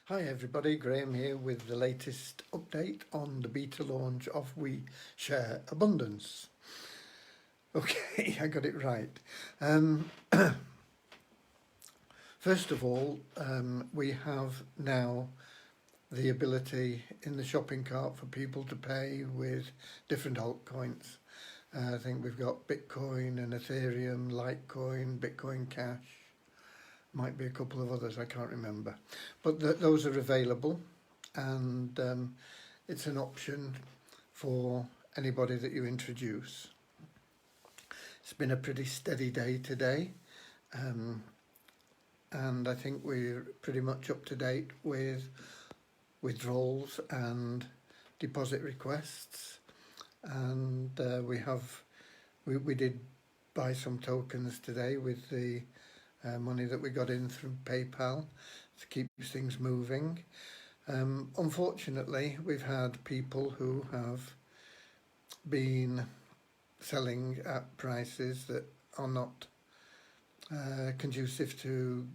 Hi everybody, Graham here with the latest update on the beta launch of WeSa Abundance. Okay, I got it right. First of all, we have now the ability in the shopping cart for people to pay with different altcoins. I think we've got Bitcoin and Ethereum, Litecoin, Bitcoin Cash. Might be a couple of others, I can't remember. But those are available, and it's an option for anybody that you introduce. It's been a pretty steady day today, and I think we're pretty much up to date with withdrawals and deposit requests. And we did buy some tokens today with the money that we got in through PayPal to keep things moving. Unfortunately, we've had people who have been selling at prices that are not conducive to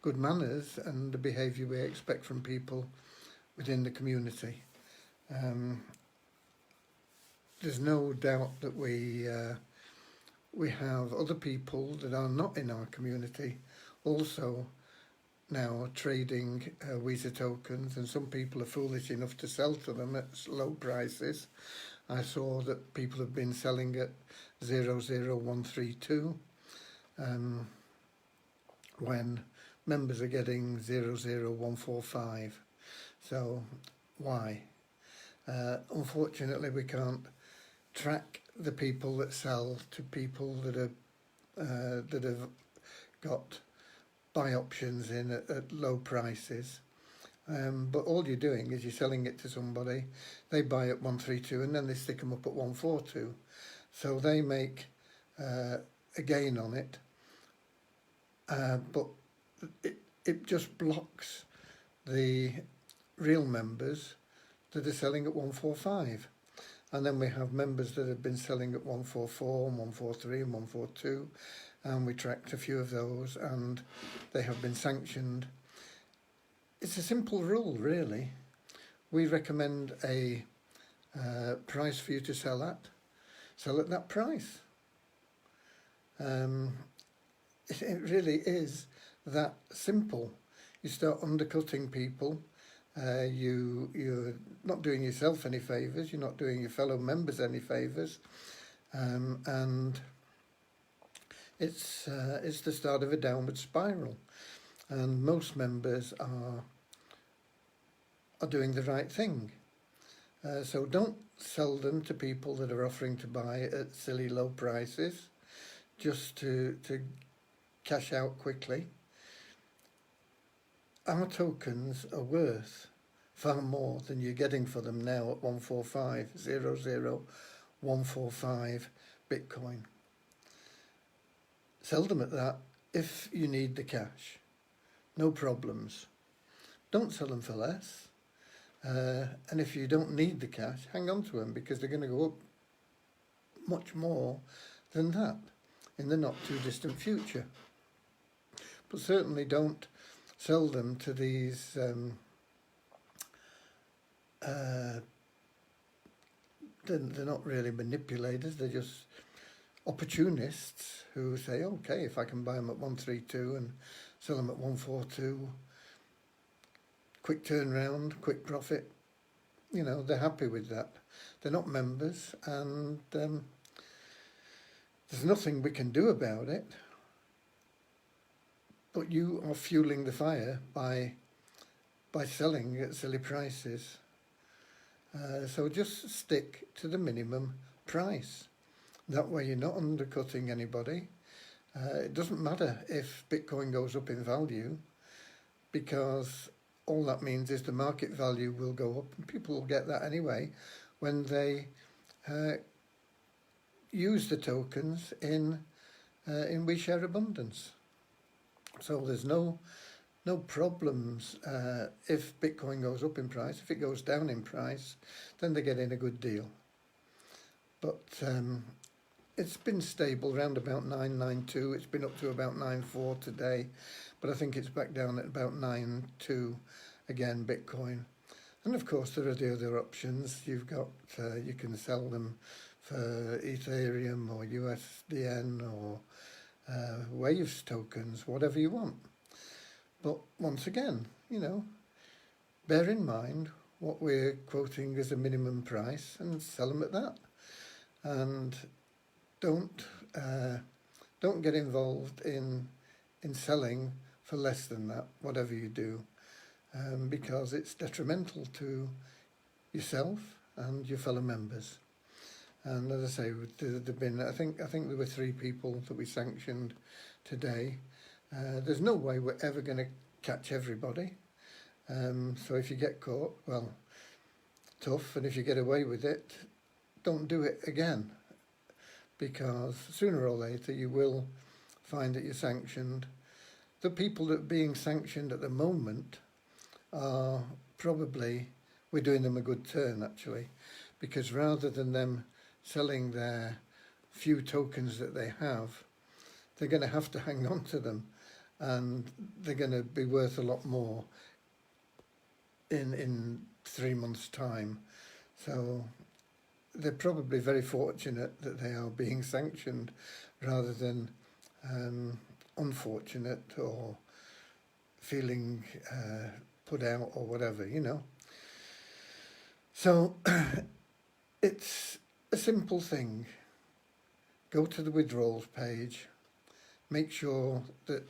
good manners and the behaviour we expect from people within the community. There's no doubt that we have other people that are not in our community also now trading WeSa tokens, and some people are foolish enough to sell to them at low prices. I saw that people have been selling at 00132 when members are getting 00145. So why? Unfortunately, we can't track the people that sell to people that have got buy options in at low prices. But all you're doing is you're selling it to somebody, they buy at 132 and then they stick them up at 142. So they make a gain on it, but it just blocks the real members that are selling at 145. And then we have members that have been selling at 144 and 143 and 142, and we tracked a few of those and they have been sanctioned. It's a simple rule, really. We recommend a price for you to sell at that price. It really is that simple. You start undercutting people, you're not doing yourself any favours, you're not doing your fellow members any favours, and it's the start of a downward spiral. And most members are doing the right thing. So don't sell them to people that are offering to buy at silly low prices just to cash out quickly. Our tokens are worth far more than you're getting for them now at 145 Bitcoin. Sell them at that if you need the cash. No problems. Don't sell them for less. And if you don't need the cash, hang on to them, because they're going to go up much more than that in the not too distant future. But certainly don't sell them to these they're not really manipulators, they're just opportunists who say, okay, if I can buy them at 132 and sell them at 142, quick turnaround, quick profit, you know, they're happy with that. They're not members, and there's nothing we can do about it. But you are fueling the fire by selling at silly prices. So just stick to the minimum price. That way you're not undercutting anybody. It doesn't matter if Bitcoin goes up in value, because all that means is the market value will go up, and people will get that anyway when they use the tokens in WeSa Abundance. So there's no problems if Bitcoin goes up in price. If it goes down in price, then they get in a good deal. But it's been stable around about 992. It's been up to about 94 today, but I think it's back down at about 92 again, Bitcoin. And of course, there are the other options. You've got, you can sell them for Ethereum or USDN or Waves tokens, whatever you want. But once again, bear in mind what we're quoting as a minimum price and sell them at that. And don't get involved in selling for less than that, whatever you do, because it's detrimental to yourself and your fellow members. And as I say, there've been, I think there were 3 people that we sanctioned today. There's no way we're ever going to catch everybody. So if you get caught, well, tough. And if you get away with it, don't do it again, because sooner or later you will find that you're sanctioned. The people that are being sanctioned at the moment are probably, we're doing them a good turn actually, because rather than them selling their few tokens that they have, they're going to have to hang on to them, and they're going to be worth a lot more in 3 months' time. So they're probably very fortunate that they are being sanctioned rather than unfortunate or feeling put out or whatever, So it's a simple thing. Go to the withdrawals page, make sure that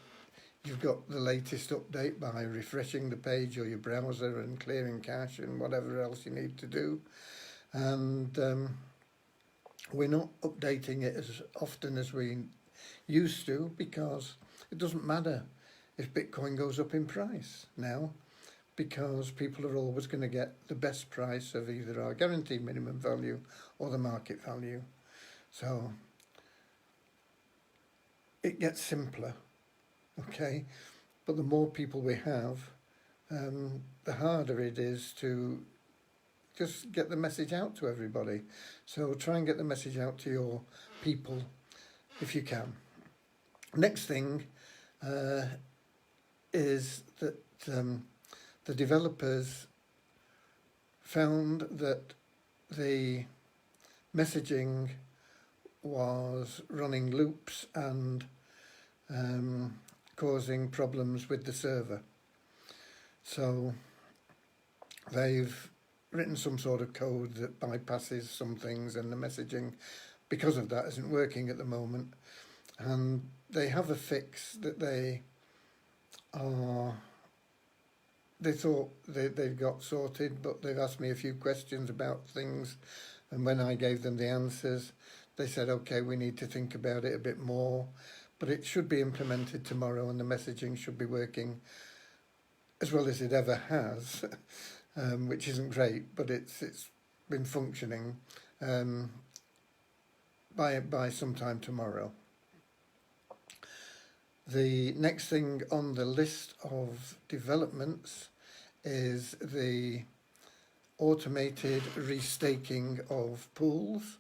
you've got the latest update by refreshing the page or your browser and clearing cache and whatever else you need to do. And we're not updating it as often as we used to, because it doesn't matter if Bitcoin goes up in price now, because people are always going to get the best price of either our guaranteed minimum value or the market value. So it gets simpler, okay? But the more people we have, the harder it is to just get the message out to everybody. So try and get the message out to your people if you can. Next thing is that the developers found that the messaging was running loops and causing problems with the server. So they've written some sort of code that bypasses some things, and the messaging, because of that, isn't working at the moment. And they have a fix that they thought they've got sorted, but they've asked me a few questions about things, and when I gave them the answers, they said, okay, we need to think about it a bit more, but it should be implemented tomorrow, and the messaging should be working as well as it ever has, which isn't great, but it's been functioning by sometime tomorrow. The next thing on the list of developments is the automated restaking of pools,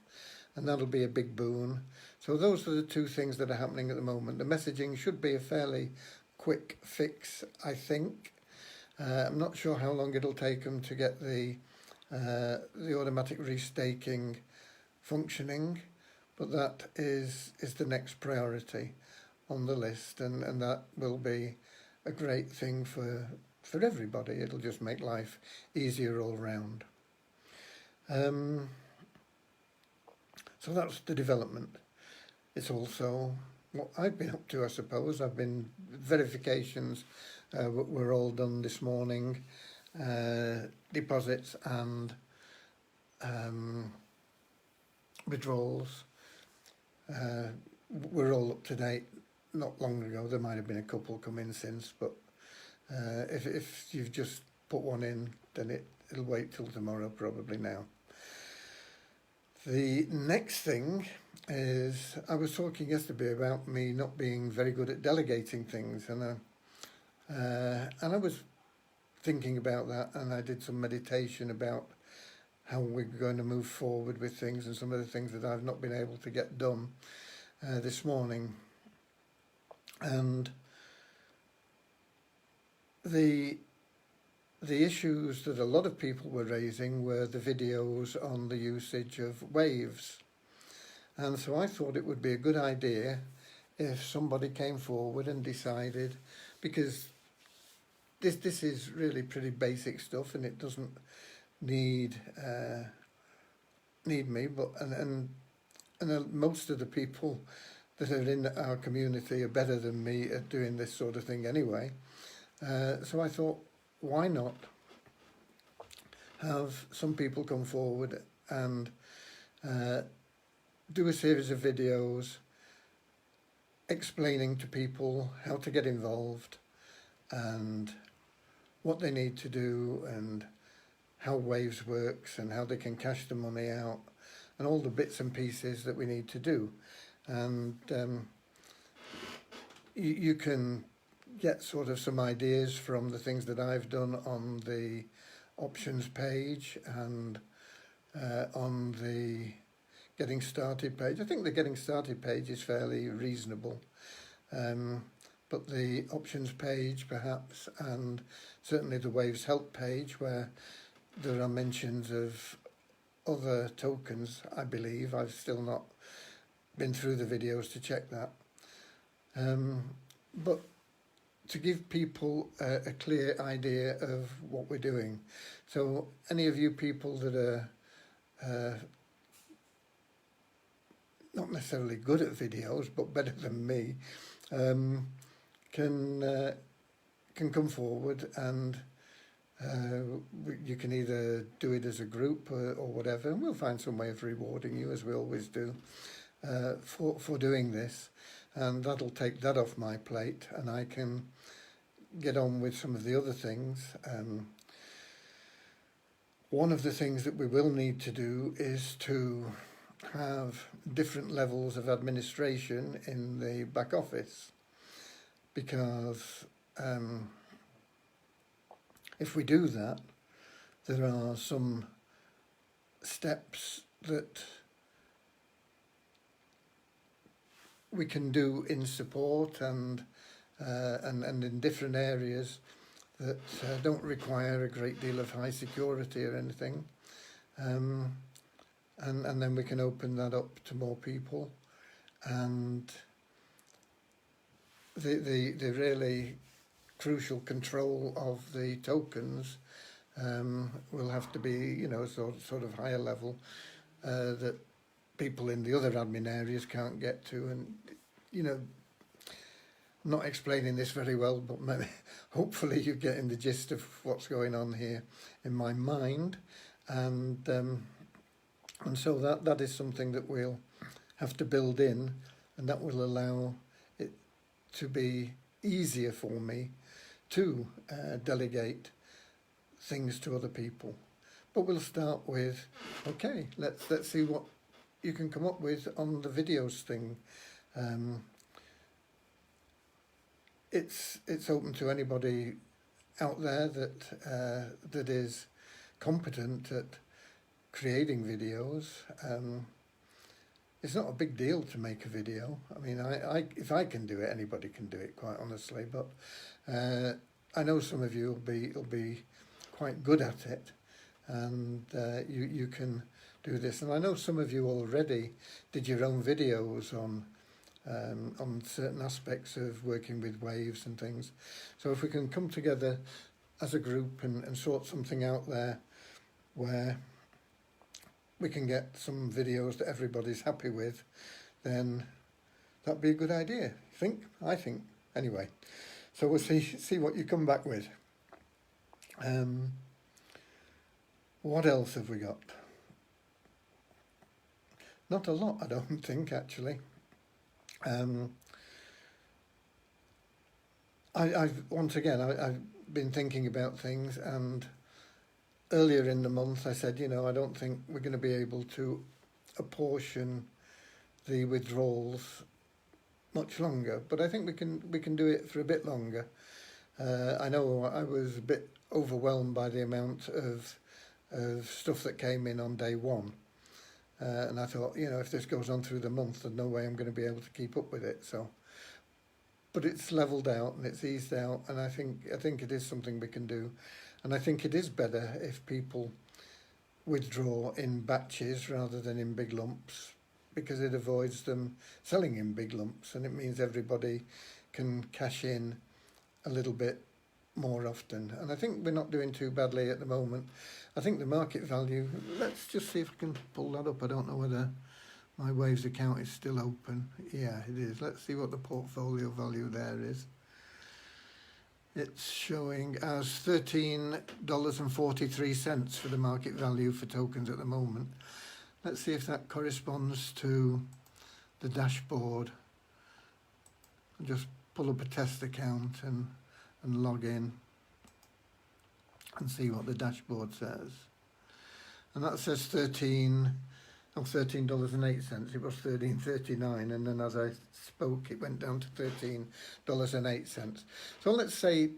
and that'll be a big boon. So those are the 2 things that are happening at the moment. The messaging should be a fairly quick fix, I think. I'm not sure how long it'll take them to get the automatic restaking functioning, but that is the next priority on the list, and that will be a great thing for everybody. It'll just make life easier all round. So that's the development. It's also what I've been up to, I suppose. Verifications were all done this morning, deposits and withdrawals were all up to date not long ago. There might have been a couple come in since, but if you've just put one in, then it'll wait till tomorrow probably now. The next thing is, I was talking yesterday about me not being very good at delegating things, and I was thinking about that, and I did some meditation about how we're going to move forward with things and some of the things that I've not been able to get done this morning. And the the issues that a lot of people were raising were the videos on the usage of waves. And so I thought it would be a good idea if somebody came forward and decided, because this is really pretty basic stuff and it doesn't need me, but most of the people that are in our community are better than me at doing this sort of thing anyway. So I thought, why not have some people come forward and do a series of videos explaining to people how to get involved and what they need to do and how Waves works and how they can cash the money out and all the bits and pieces that we need to do. And you can get sort of some ideas from the things that I've done on the options page and on the getting started page. I think the getting started page is fairly reasonable, but the options page perhaps, and certainly the Waves help page where there are mentions of other tokens, I believe. I've still not been through the videos to check that. But to give people a clear idea of what we're doing. So any of you people that are not necessarily good at videos, but better than me, can come forward and you can either do it as a group or whatever, and we'll find some way of rewarding you, as we always do, for doing this, and that'll take that off my plate and I can get on with some of the other things. One of the things that we will need to do is to have different levels of administration in the back office, because if we do that, there are some steps that we can do in support and in different areas that don't require a great deal of high security or anything, and then we can open that up to more people. And the really crucial control of the tokens will have to be, you know, sort of higher level that people in the other admin areas can't get to. And, you know, I'm not explaining this very well, but maybe, hopefully you're getting the gist of what's going on here in my mind. And so that is something that we'll have to build in, and that will allow it to be easier for me to delegate things to other people. But we'll start with, okay, let's see what you can come up with on the videos thing. It's open to anybody out there that is competent at creating videos. It's not a big deal to make a video. I mean, if I can do it, anybody can do it, quite honestly. But I know some of you will be quite good at it, and you can do this. And I know some of you already did your own videos on certain aspects of working with Waves and things. So if we can come together as a group and sort something out there where we can get some videos that everybody's happy with, then that'd be a good idea. I think. Anyway, so we'll see what you come back with. What else have we got? Not a lot, I don't think, actually. I've been thinking about things, and earlier in the month I said, you know, I don't think we're going to be able to apportion the withdrawals much longer, but I think we can do it for a bit longer. I know I was a bit overwhelmed by the amount of stuff that came in on day one, and I thought, you know, if this goes on through the month, there's no way I'm going to be able to keep up with it. So but it's levelled out and it's eased out, and I think it is something we can do, and I think it is better if people withdraw in batches rather than in big lumps, because it avoids them selling in big lumps, and it means everybody can cash in a little bit more often. And I think we're not doing too badly at the moment. I think the market value, let's just see if I can pull that up. I don't know whether my Waves account is still open. Yeah, it is. Let's see what the portfolio value there is. It's showing as $13.43 for the market value for tokens at the moment. Let's see if that corresponds to the dashboard. I'll just pull up a test account and log in and see what the dashboard says. And that says $13.08. It was $13.39, and then as I spoke, it went down to $13.08. So let's say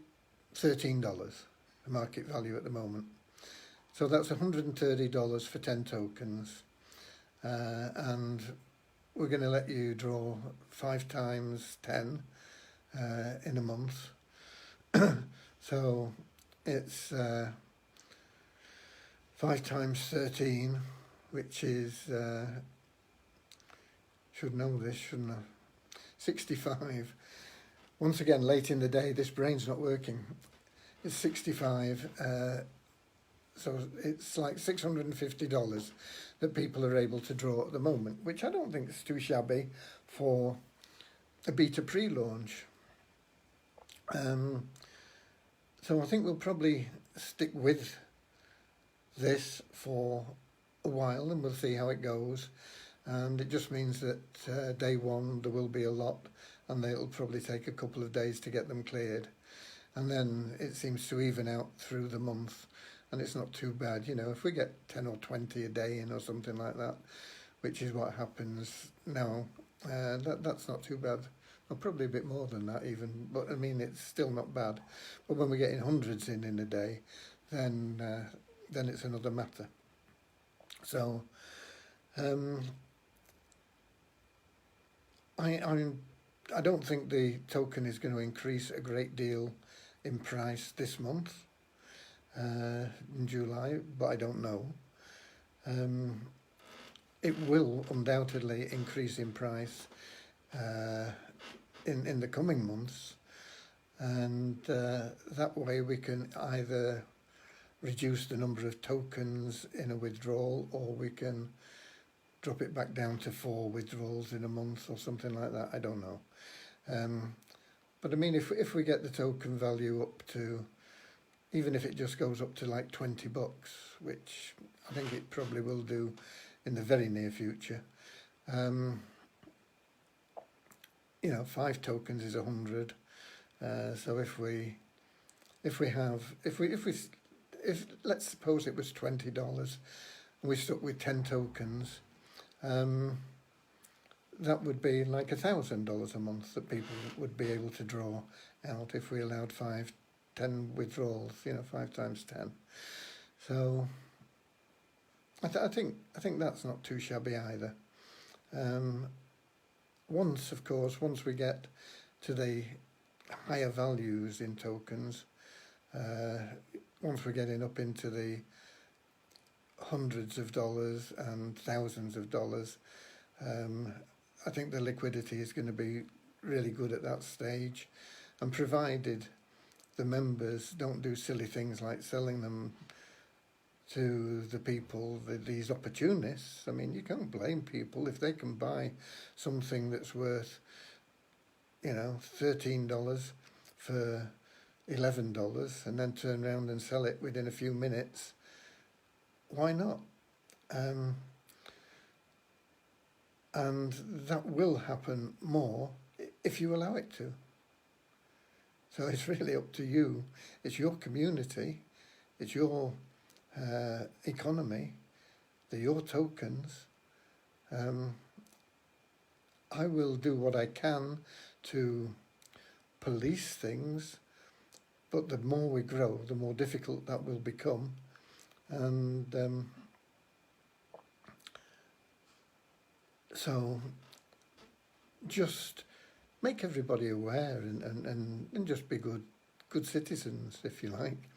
$13, the market value at the moment. So that's $130 for 10 tokens, and we're going to let you draw 5 times 10 in a month. So it's 5 times 13, which is, should know this, shouldn't I? 65. Once again, late in the day, this brain's not working. It's 65, so it's like $650 that people are able to draw at the moment, which I don't think is too shabby for a beta pre-launch. So I think we'll probably stick with this for a while, and we'll see how it goes. And it just means that day one there will be a lot, and it'll probably take a couple of days to get them cleared, and then it seems to even out through the month, and it's not too bad. You know, if we get 10 or 20 a day in or something like that, which is what happens now, that's not too bad. Well, probably a bit more than that even, but I mean, it's still not bad. But when we're getting hundreds in a day, then it's another matter. So I don't think the token is going to increase a great deal in price this month, in July, but I don't know. It will undoubtedly increase in price in the coming months, and that way we can either reduce the number of tokens in a withdrawal, or we can drop it back down to 4 withdrawals in a month or something like that. I don't know. But I mean, if we get the token value up to, even if it just goes up to like $20, which I think it probably will do in the very near future, you know, 5 tokens is 100. So if let's suppose it was $20 and we stuck with 10 tokens, that would be like $1,000 a month that people would be able to draw out if we allowed 10 withdrawals, you know, 5 times 10. So I think that's not too shabby either. Once we get to the higher values in tokens, once we're getting up into the hundreds of dollars and thousands of dollars, I think the liquidity is going to be really good at that stage, and provided the members don't do silly things like selling them to the people, these opportunists. I mean, you can't blame people if they can buy something that's worth, you know, $13 for $11 and then turn around and sell it within a few minutes. Why not? And that will happen more if you allow it to. So it's really up to you. It's your community. It's your economy. They're your tokens. I will do what I can to police things, but the more we grow, the more difficult that will become. And so just make everybody aware and just be good citizens, if you like.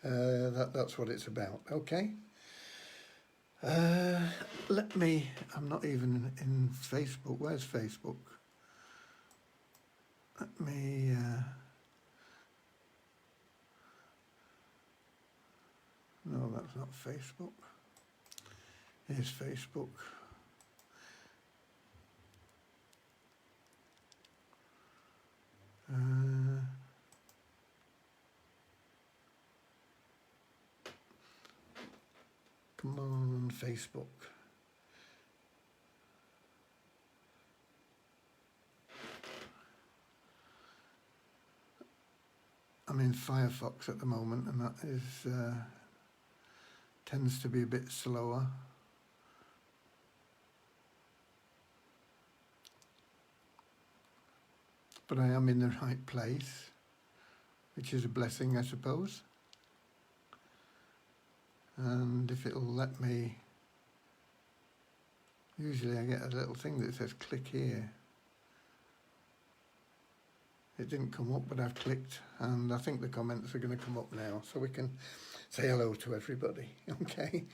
That's what it's about. Okay. I'm not even in Facebook. Where's Facebook? Let me, no, that's not Facebook. Here's Facebook. Come on, Facebook. I'm in Firefox at the moment, and that is tends to be a bit slower. But I am in the right place, which is a blessing, I suppose. And if it'll let me, usually I get a little thing that says click here. It didn't come up, but I've clicked, and I think the comments are going to come up now, so we can say hello to everybody. Okay.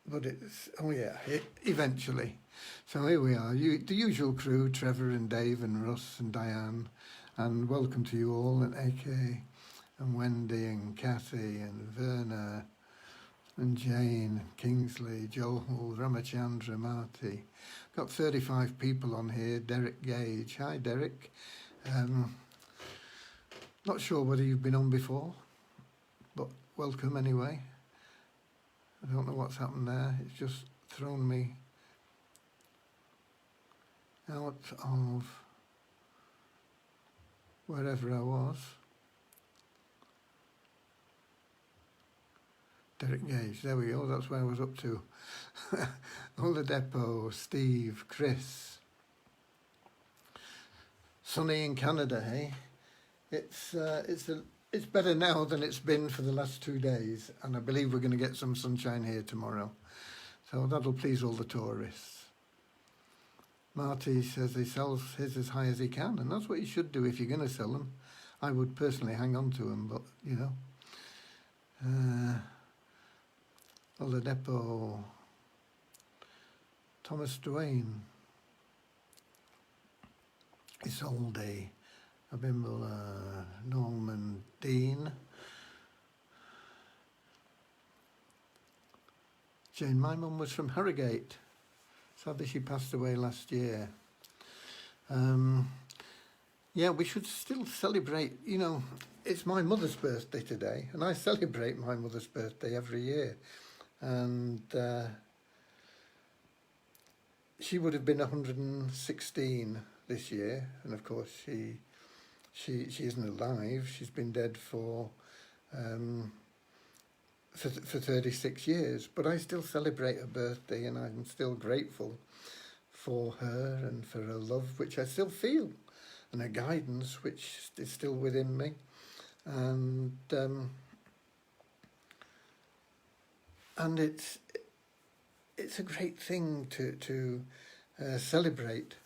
But it's, oh yeah, eventually. So here we are, the usual crew, Trevor and Dave and Russ and Diane, and welcome to you all, and AK and Wendy and Kathy and Verna and Jane, Kingsley, Joel, Ramachandra, Marty. Got 35 people on here. Derek Gage. Hi, Derek. Not sure whether you've been on before, but welcome anyway. I don't know what's happened there. It's just thrown me out of wherever I was. Derek Gage, there we go, that's where I was up to. Ola Depot, Steve, Chris. Sunny in Canada, hey? It's better now than it's been for the last 2 days, and I believe we're going to get some sunshine here tomorrow. So that'll please all the tourists. Marty says he sells his as high as he can, and that's what you should do if you're going to sell them. I would personally hang on to them, but, you know. Ola Depot, Thomas Duane, Isolde, Abimbola, Norman Dean, Jane, my mum was from Harrogate. Sadly, she passed away last year. Yeah, we should still celebrate, you know, it's my mother's birthday today, and I celebrate my mother's birthday every year. And she would have been 116 this year, and of course she isn't alive. She's been dead for 36 years, but I still celebrate her birthday, and I'm still grateful for her and for her love, which I still feel, and her guidance, which is still within me. And it's a great thing to celebrate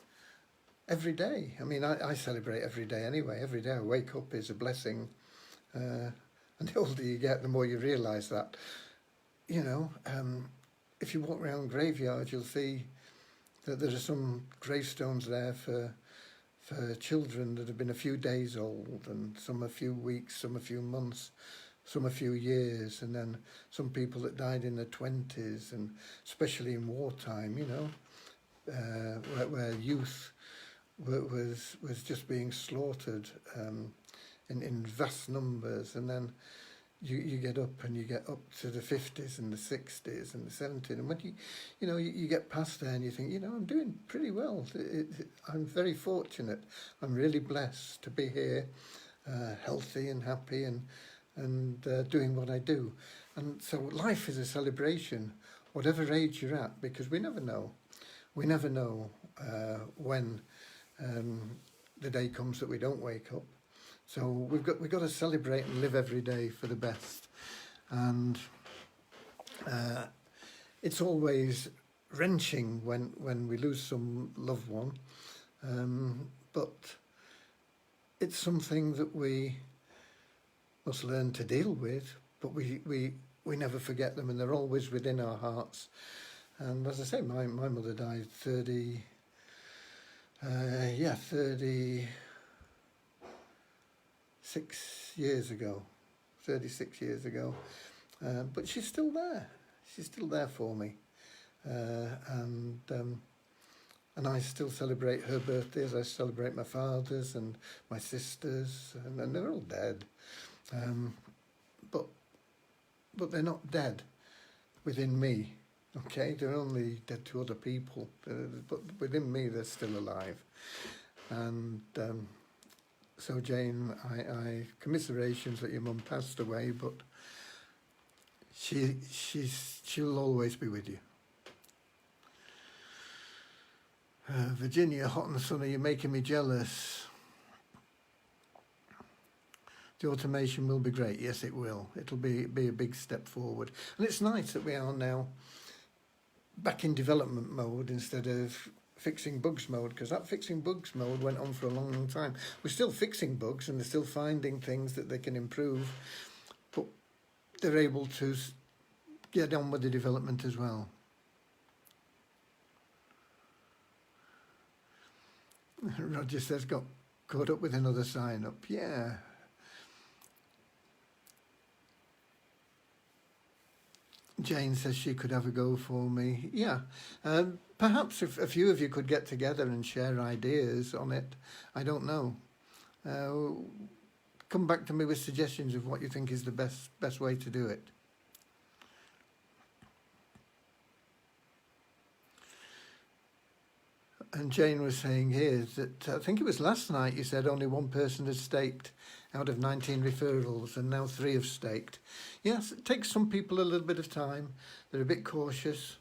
every day. I mean, I celebrate every day anyway. Every day I wake up is a blessing. And the older you get, the more you realise that. You know, if you walk around graveyards, you'll see that there are some gravestones there for children that have been a few days old, and some a few weeks, some a few months, some a few years, and then some people that died in their 20s, and especially in wartime, you know, where youth was just being slaughtered in vast numbers, and then you get up and you get up to the 50s and the 60s and the 70s, and when you get past there and you think, you know, I'm doing pretty well. I'm very fortunate. I'm really blessed to be here, healthy and happy, and doing what I do. And so life is a celebration, whatever age you're at, because we never know. We never know when the day comes that we don't wake up. So we've got to celebrate and live every day for the best. And it's always wrenching when we lose some loved one, but it's something that we must learn to deal with, but we never forget them, and they're always within our hearts. And as I say, my mother died 36 years ago. 36 years ago. But she's still there. She's still there for me. And I still celebrate her birthdays. I celebrate my father's and my sister's, and they're all dead. But they're not dead within me. Okay, they're only dead to other people, but within me they're still alive. And so Jane, I commiserations that your mum passed away, but she'll always be with you. Virginia, hot and sunny, you're making me jealous. The automation will be great. Yes, it will. It'll be a big step forward. And it's nice that we are now back in development mode instead of fixing bugs mode, because that fixing bugs mode went on for a long, long time. We're still fixing bugs and they're still finding things that they can improve, but they're able to get on with the development as well. Roger says, got caught up with another sign up. Yeah. Jane says she could have a go for me. Yeah, perhaps if a few of you could get together and share ideas on it. I don't know. Come back to me with suggestions of what you think is the best way to do it. And Jane was saying here that I think it was last night you said only one person has staked out of 19 referrals, and now 3 have staked. Yes, it takes some people a little bit of time. They're a bit cautious.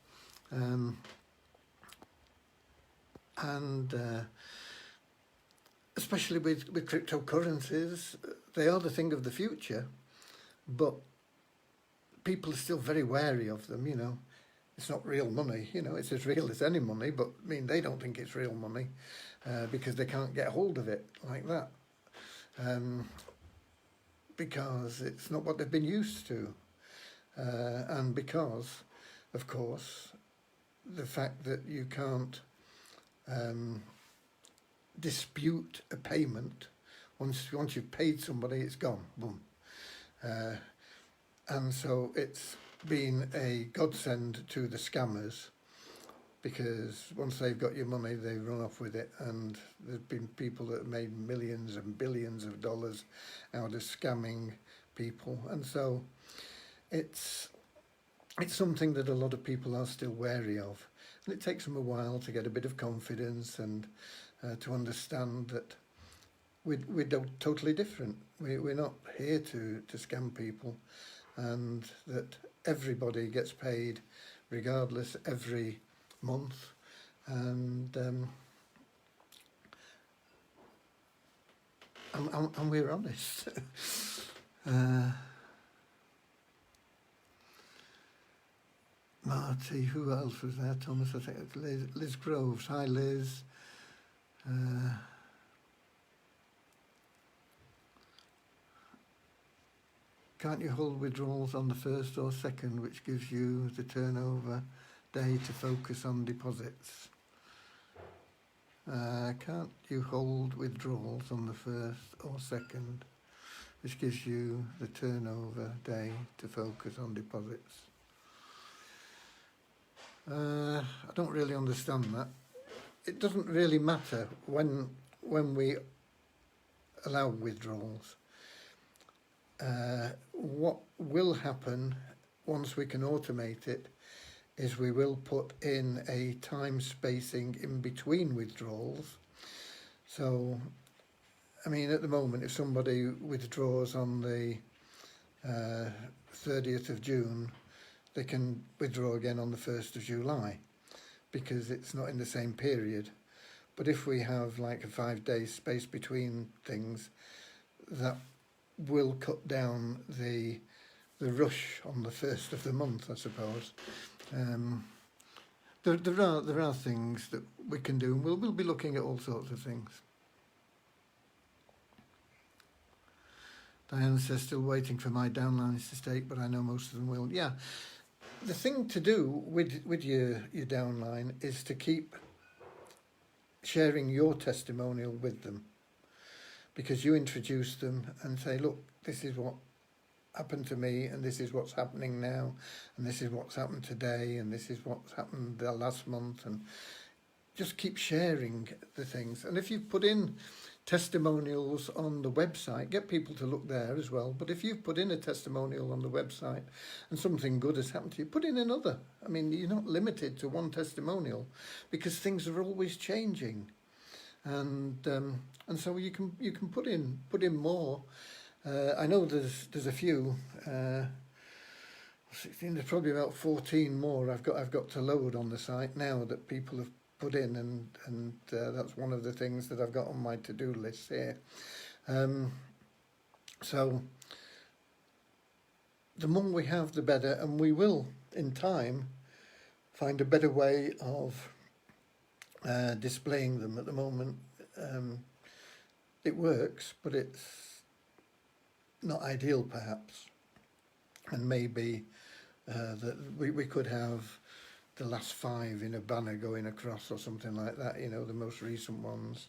Especially with cryptocurrencies, they are the thing of the future, but people are still very wary of them, you know. It's not real money, you know, it's as real as any money, but I mean, they don't think it's real money because they can't get hold of it like that. Because it's not what they've been used to. And because, of course, the fact that you can't dispute a payment, once you've paid somebody, it's gone, boom. And so it's been a godsend to the scammers, because once they've got your money, they run off with it, and there's been people that have made millions and billions of dollars out of scamming people, and so it's something that a lot of people are still wary of, and it takes them a while to get a bit of confidence and to understand that we're totally different. We're not here to scam people, and that everybody gets paid regardless every month, and we're honest. Marty, who else was there? Thomas, I think it's Liz Groves. Hi, Liz. Can't you hold withdrawals on the first or second, which gives you the turnover day to focus on deposits? Can't you hold withdrawals on the first or second, which gives you the turnover day to focus on deposits? I don't really understand that. It doesn't really matter when we allow withdrawals. What will happen once we can automate it is we will put in a time spacing in between withdrawals. So, I mean, at the moment, if somebody withdraws on the 30th of June, they can withdraw again on the 1st of July because it's not in the same period. But if we have like a 5-day space between things, that will cut down the rush on the 1st of the month, I suppose. there are things that we can do, and we'll be looking at all sorts of things. Diane says, still waiting for my downlines to stake, but I know most of them will. Yeah, the thing to do with your downline is to keep sharing your testimonial with them, because you introduce them and say, look, this is what happened to me, and this is what's happening now, and this is what's happened today, and this is what's happened the last month, and just keep sharing the things. And if you've put in testimonials on the website, get people to look there as well. But if you've put in a testimonial on the website and something good has happened to you, put in another. I mean, you're not limited to one testimonial, because things are always changing, and so you can put in more. I know there's a few. I think there's probably about 14 more I've got to load on the site now that people have put in, and that's one of the things that I've got on my to-do list here. So the more we have, the better, and we will, in time, find a better way of displaying them. At the moment, it works, but it's not ideal, perhaps, and maybe that we could have the last 5 in a banner going across or something like that, you know, the most recent ones.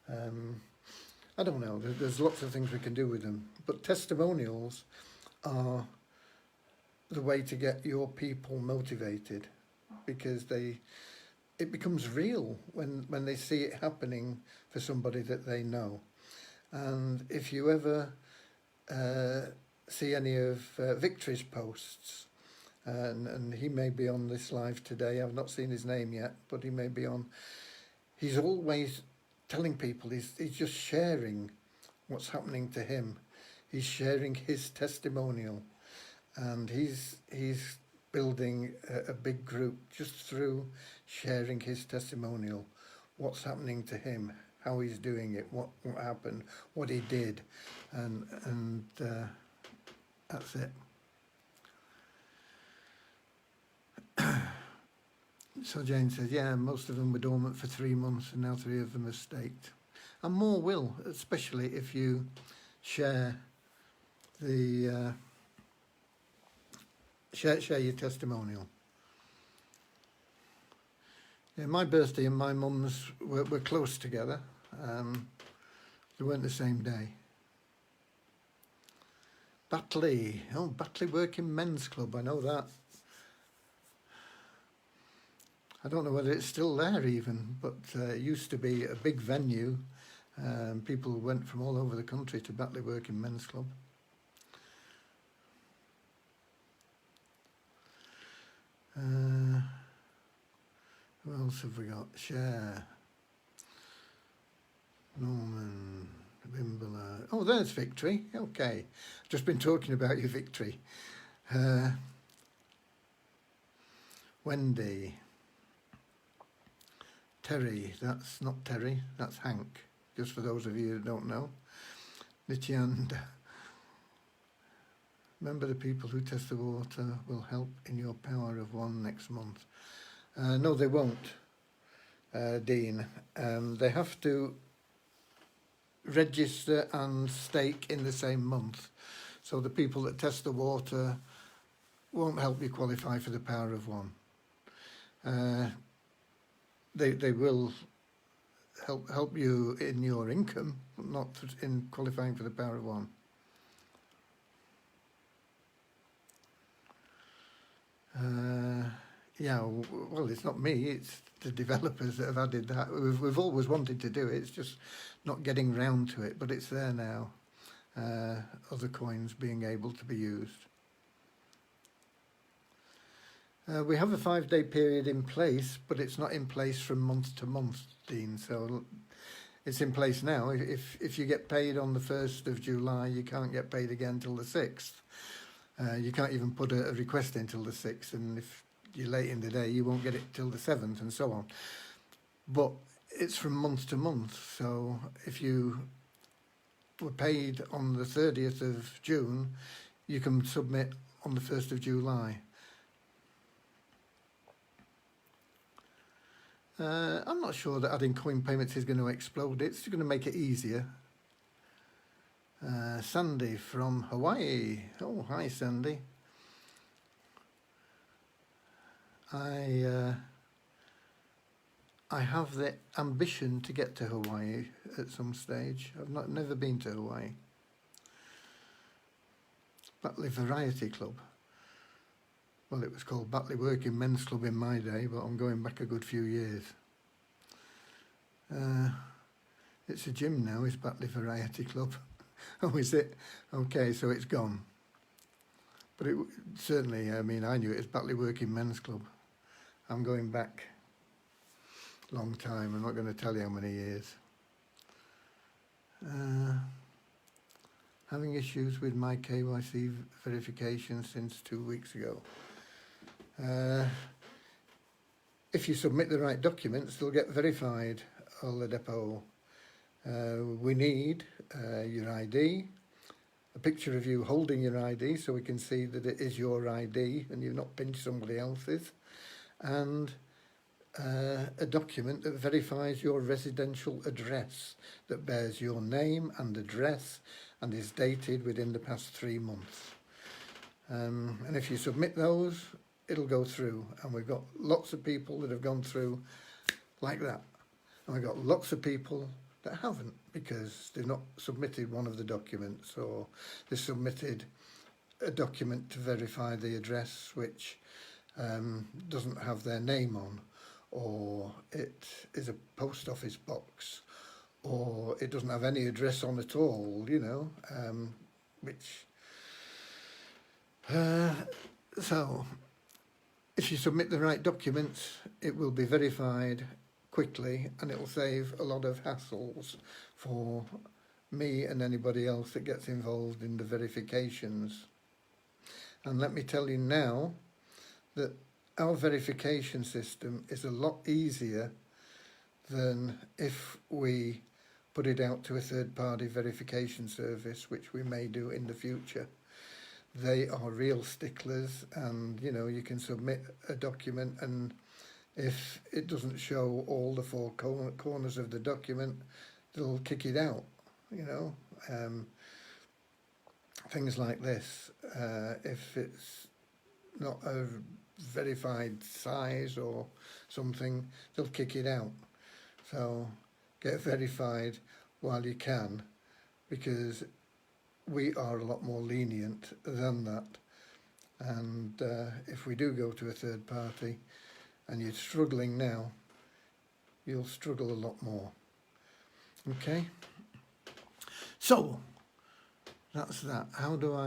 I don't know, there's lots of things we can do with them, but testimonials are the way to get your people motivated, because it becomes real when they see it happening for somebody that they know. And if you ever see any of Victory's posts, and he may be on this live today, I've not seen his name yet, but he may be on. He's always telling people, he's just sharing what's happening to him. He's sharing his testimonial, and he's building a big group just through sharing his testimonial, what's happening to him, how he's doing it, what happened, what he did, and that's it. So Jane says, yeah, most of them were dormant for 3 months, and now 3 of them are staked. And more will, especially if you share the share your testimonial. Yeah, my birthday and my mum's were close together. They weren't the same day. Batley, Batley Working Men's Club, I know that. I don't know whether it's still there even, but it used to be a big venue. People went from all over the country to Batley Working Men's Club. Who else have we got? Cher, Norman, Wimbler. Oh, there's Victory. Okay, just been talking about you, Victory. Wendy. Terry, that's not Terry, that's Hank, just for those of you who don't know. Nityananda. Remember, the people who test the water will help in your power of 1 next month. No, they won't, Dean. They have to register and stake in the same month. So the people that test the water won't help you qualify for the power of 1. They will help you in your income, not in qualifying for the power of 1. Yeah, well, it's not me, it's the developers that have added that. We've always wanted to do it, it's just not getting round to it, but it's there now. Other coins being able to be used. We have a 5-day period in place, but it's not in place from month to month, Dean. So it's in place now. If you get paid on the 1st of July, you can't get paid again till the 6th. You can't even put a request in till the 6th, and if you're late in the day, you won't get it till the 7th, and so on. But it's from month to month. So if you were paid on the 30th of June, you can submit on the 1st of July. I'm not sure that adding coin payments is going to explode it. It's going to make it easier. Sandy from Hawaii. Oh, hi Sandy. I have the ambition to get to Hawaii at some stage. I've never been to Hawaii. Batley Variety Club. Well, it was called Batley Working Men's Club in my day, but I'm going back a good few years. It's a gym now, it's Batley Variety Club. Oh, is it? Okay, so it's gone. But it certainly, I mean, I knew it as Batley Working Men's Club. I'm going back a long time. I'm not going to tell you how many years. Having issues with my KYC verification since 2 weeks ago. If you submit the right documents, they'll get verified, Oladipo. We need your ID, a picture of you holding your ID so we can see that it is your ID and you've not pinched somebody else's, and a document that verifies your residential address that bears your name and address and is dated within the past 3 months. And if you submit those, it'll go through, and we've got lots of people that have gone through like that, and we've got lots of people that haven't because they've not submitted one of the documents, or they submitted a document to verify the address which doesn't have their name on, or it is a post office box, or it doesn't have any address on at all, you know, which so if you submit the right documents, it will be verified quickly, and it will save a lot of hassles for me and anybody else that gets involved in the verifications. And let me tell you now that our verification system is a lot easier than if we put it out to a third-party verification service, which we may do in the future. They are real sticklers, and you know, you can submit a document, and if it doesn't show all the 4 corners of the document, they'll kick it out, you know. Things like this, if it's not a verified size or something, they'll kick it out. So get verified while you can, because we are a lot more lenient than that. And if we do go to a third party and you're struggling now, you'll struggle a lot more. Okay, so that's that. How do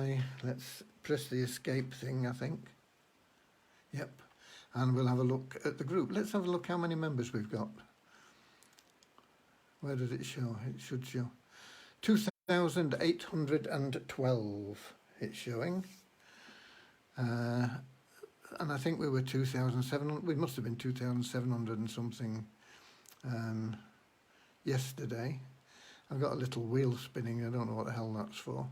let's press the escape thing, I think. Yep, and we'll have a look at the group. Let's have a look how many members we've got. Where does it show? It should show 2,812 it's showing. And I think we were 2,700, we must have been 2,700 and something yesterday. I've got a little wheel spinning, I don't know what the hell that's for.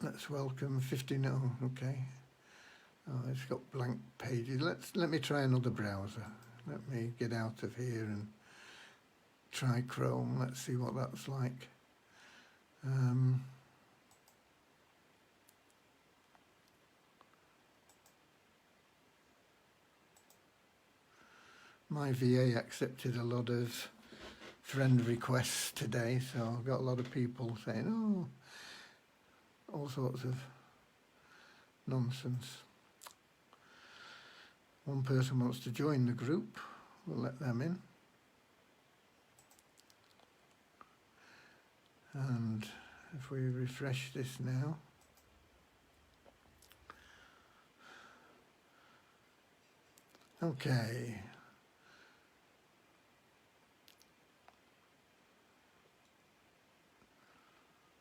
Let's welcome 15, oh, okay. Oh, it's got blank pages. Let me try another browser. Let me get out of here and try Chrome. Let's see what that's like. My VA accepted a lot of friend requests today, so I've got a lot of people saying, oh, all sorts of nonsense. One person wants to join the group, we'll let them in. And if we refresh this now, okay.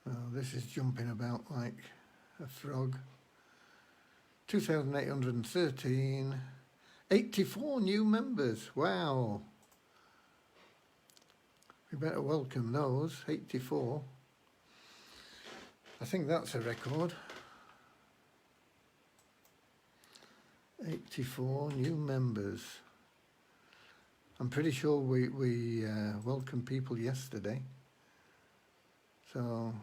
Oh, this is jumping about like a frog. 2,813, 84 new members, wow. We better welcome those, 84. I think that's a record. 84 new members. I'm pretty sure we welcomed people yesterday. So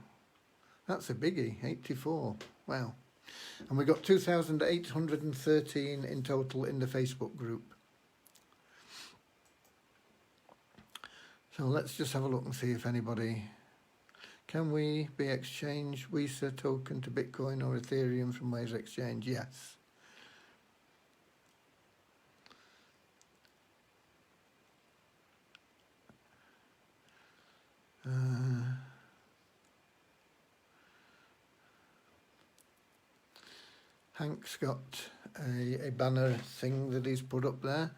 that's a biggie, 84. Wow. And we got 2,813 in total in the Facebook group. So let's just have a look and see if anybody... Can we be exchanged WeSa token to Bitcoin or Ethereum from Waves Exchange? Yes. Hank's got a banner thing that he's put up there.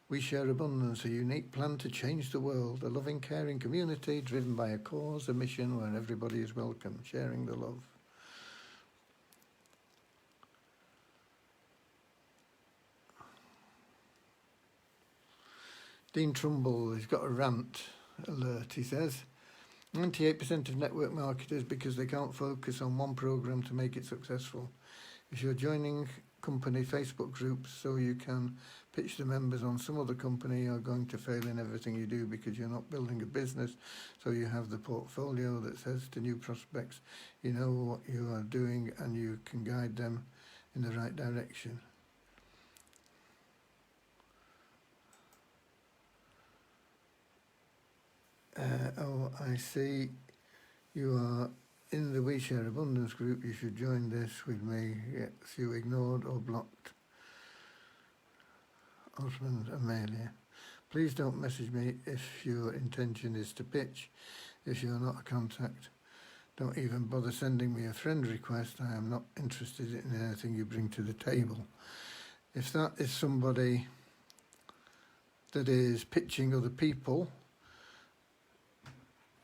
We share abundance, a unique plan to change the world, a loving, caring community driven by a cause, a mission where everybody is welcome, sharing the love. Dean Trumbull, he's got a rant alert, he says. 98% of network marketers because they can't focus on one program to make it successful. If you're joining company Facebook groups so you can pitch the members on some other company, you're going to fail in everything you do because you're not building a business. So you have the portfolio that says to new prospects, you know what you are doing and you can guide them in the right direction. Oh, I see you are in the We Share Abundance group. You should join this with me. Gets you ignored or blocked. Osmond Amelia. Please don't message me if your intention is to pitch. If you're not a contact, don't even bother sending me a friend request. I am not interested in anything you bring to the table. If that is somebody that is pitching other people,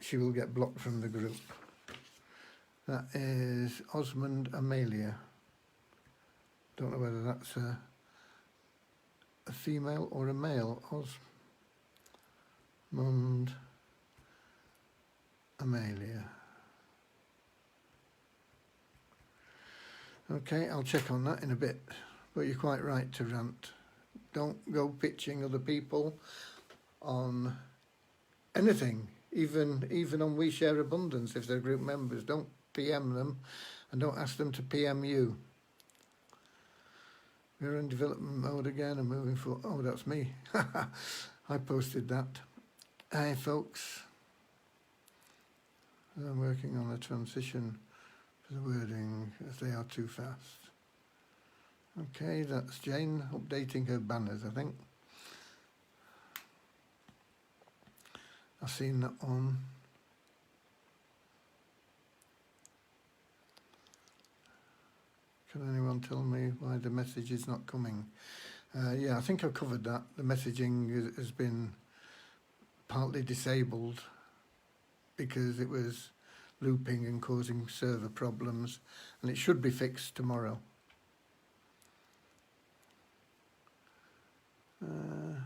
she will get blocked from the group. That is Osmond Amelia. Don't know whether that's a female or a male. Osmond Amelia. Okay, I'll check on that in a bit. But you're quite right to rant. Don't go pitching other people on anything. Even on We Share Abundance, if they're group members, don't PM them and don't ask them to PM you. We're in development mode again and moving forward. Oh, that's me. I posted that. Hi, folks. I'm working on a transition for the wording as they are too fast. Okay, that's Jane updating her banners, I think. I've seen that one. Can anyone tell me why the message is not coming? Yeah, I think I've covered that. The messaging has been partly disabled because it was looping and causing server problems, and it should be fixed tomorrow. I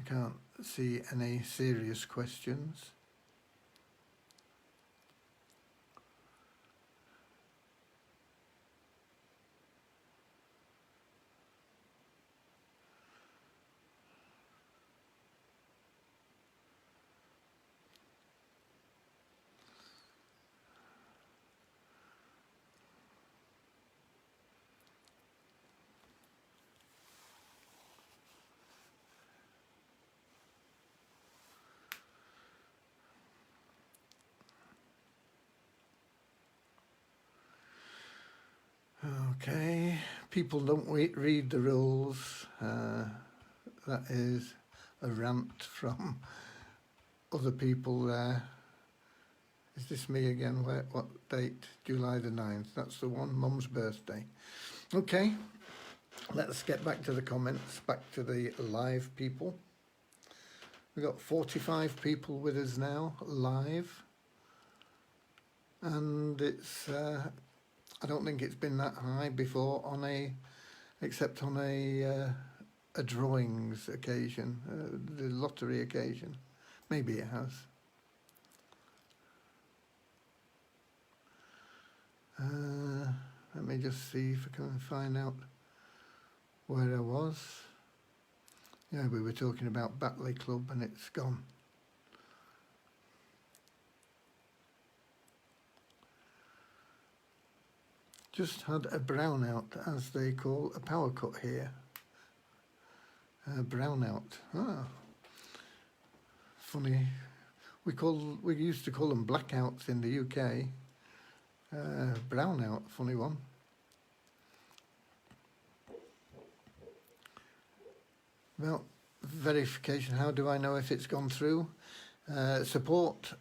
can't see any serious questions. Okay, people don't read the rules. That is a rant from other people there. Is this me again? What date? July the 9th. That's the one, Mum's birthday. Okay, let's get back to the comments, back to the live people. We've got 45 people with us now, live. And it's... I don't think it's been that high before except on a drawings occasion, the lottery occasion. Maybe it has. Let me just see if I can find out where I was. Yeah, we were talking about Batley Club and it's gone. Just had a brownout, as they call a power cut here. Brownout. Ah, funny. We used to call them blackouts in the UK. Brownout, funny one. Well, verification. How do I know if it's gone through? Support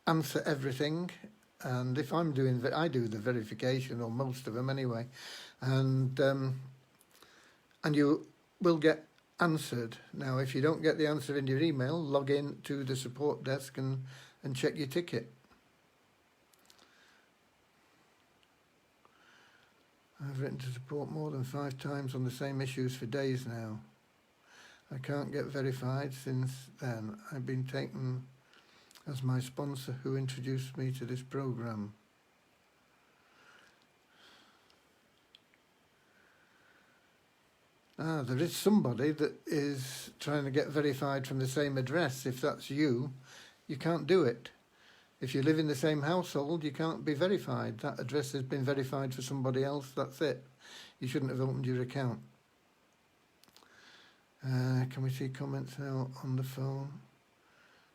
answer everything. And if I'm doing, I do the verification, or most of them anyway, and you will get answered. Now, if you don't get the answer in your email, log in to the support desk and check your ticket. I've written to support more than 5 times on the same issues for days now. I can't get verified since then. I've been taken as my sponsor who introduced me to this program. There is somebody that is trying to get verified from the same address. If that's you, you can't do it. If you live in the same household, you can't be verified. That address has been verified for somebody else, that's it. You shouldn't have opened your account. Can we see comments now on the phone?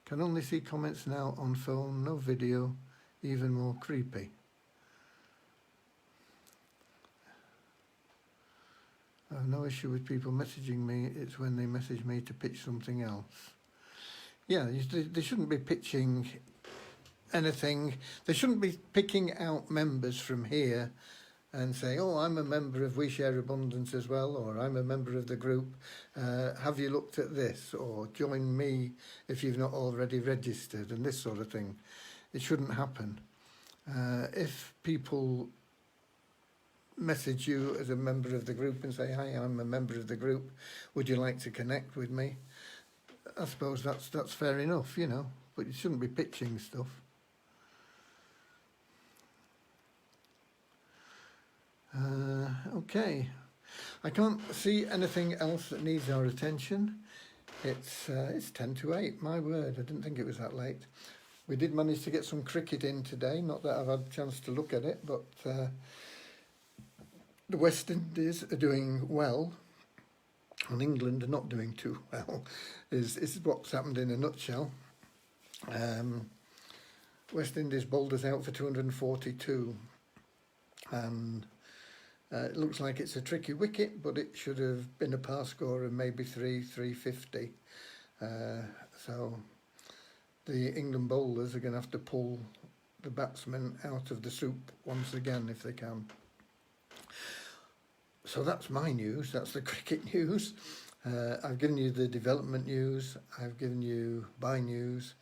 Can only see comments now on phone, no video, even more creepy. I have no issue with people messaging me, it's when they message me to pitch something else. Yeah, they shouldn't be pitching anything. They shouldn't be picking out members from here and saying, oh, I'm a member of We Share Abundance as well, or I'm a member of the group. Have you looked at this? Or join me if you've not already registered, and this sort of thing. It shouldn't happen. If people message you as a member of the group and say, hi, I'm a member of the group, would you like to connect with me? I suppose that's fair enough, you know, but you shouldn't be pitching stuff. Okay, I can't see anything else that needs our attention. It's 10 to 8, my word, I didn't think it was that late. We did manage to get some cricket in today, not that I've had a chance to look at it, but the West Indies are doing well, and England are not doing too well, is what's happened in a nutshell. West Indies bowled us out for 242, and it looks like it's a tricky wicket, but it should have been a pass score of maybe 350. So the England bowlers are going to have to pull the batsmen out of the soup once again if they can. So that's my news, that's the cricket news. I've given you the development news, I've given you buy news,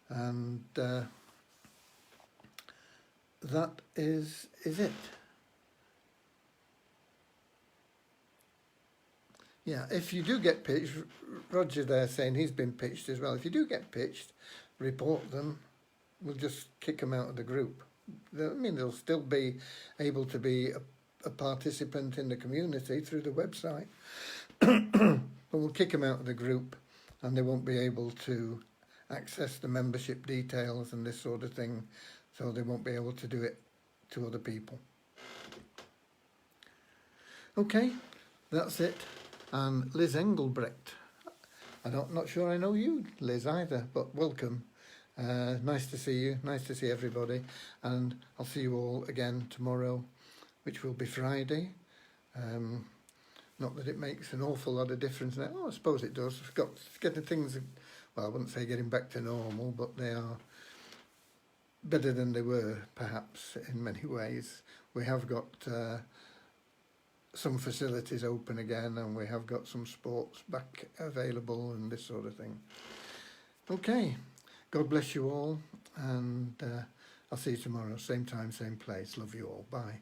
and that is it. Yeah, if you do get pitched, Roger there saying he's been pitched as well. If you do get pitched, report them. We'll just kick them out of the group. I mean, they'll still be able to be a participant in the community through the website. But we'll kick them out of the group and they won't be able to access the membership details and this sort of thing. So they won't be able to do it to other people. Okay, that's it. And Liz Engelbrecht. I'm not sure I know you, Liz, either, but welcome. Nice to see you, nice to see everybody, and I'll see you all again tomorrow, which will be Friday. Not that it makes an awful lot of difference now. Oh, I suppose it does. We've got getting things, well, I wouldn't say getting back to normal, but they are better than they were, perhaps, in many ways. We have got some facilities open again, and we have got some sports back available and this sort of thing. Okay, God bless you all, and I'll see you tomorrow, same time, same place. Love you all. Bye.